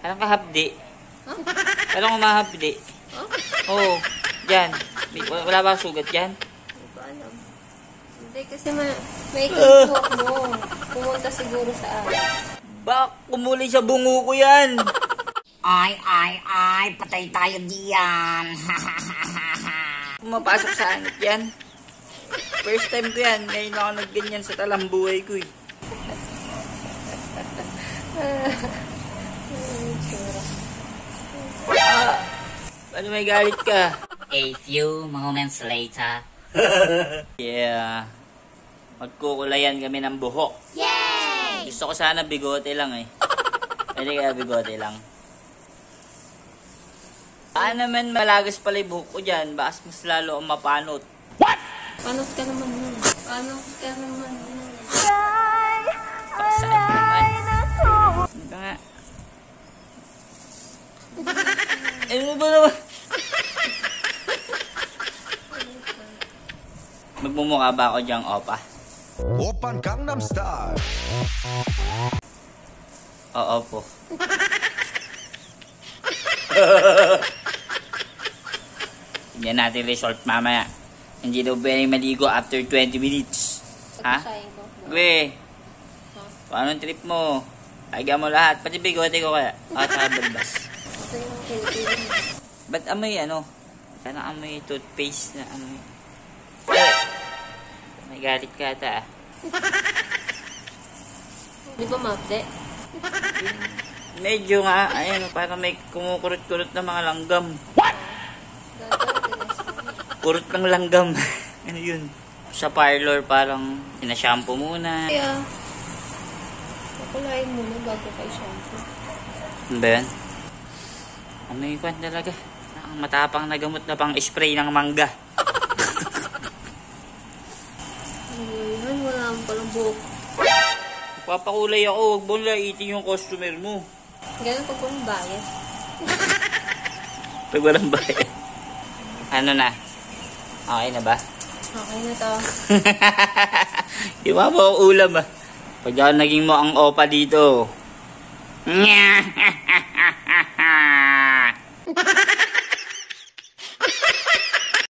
Parang kahapdi. Huh? Parang umahapdi. Huh? Oo. Diyan. Wala ba sugat dyan? Hindi ko alam. Hindi kasi may kinuhok mo. Pumunta siguro sa akin. Bak, kumuli sa bungo ko yan. Ay, patay tayo diyan. Pumapasok sa anit yan. First time ko yan. Ngayon ako nagganyan sa talambuhay ko eh. Ano may galit ka? A few moments later. Yeah. Magkukulayan kami ng buhok. Yay! Gusto ko sana bigote lang eh. Pwede kaya bigote lang. Paano naman malagas pala yung buhok ko dyan? Bakas mas lalo ang mapanot. What? Panot ka naman nun. Panot ka naman nun. Saan naman? Ito nga. Ano ba naman? Magmumukha ba ako dyang opa? Oppan Gangnam Style. Oo po. Tignan natin result mamaya. Hindi daw pwedeng maligo after 20 minutes. Ha? Gwe. Paano ang trip mo? Lagyan mo lahat. Pati bigote ko kaya. Saka balbas. Ba't amoy ano? Parang amoy toothpaste na amoy. May galit ka ata ah. Di ba mapde? Medyo nga. Ayan, parang may kumukurot-kurot na mga langgam. What? Kurot ng langgam. Ano yun? Sa parlor parang sinashampoo muna. Kaya, pakulayin muna bago kayo shampoo. Ano ba yan? Amoy kwan talaga. Ang matapang na gamot na pang spray ng mangga. Ayun, wala akong palang buhok. Papakulay ako. Huwag mo laitin yung customer mo. Ganun pag walang bayad. Pag walang bayad. Ano na? Okay na ba? Okay na to. Di ba mo ulam ah? Pag ako naging mo ang opa dito.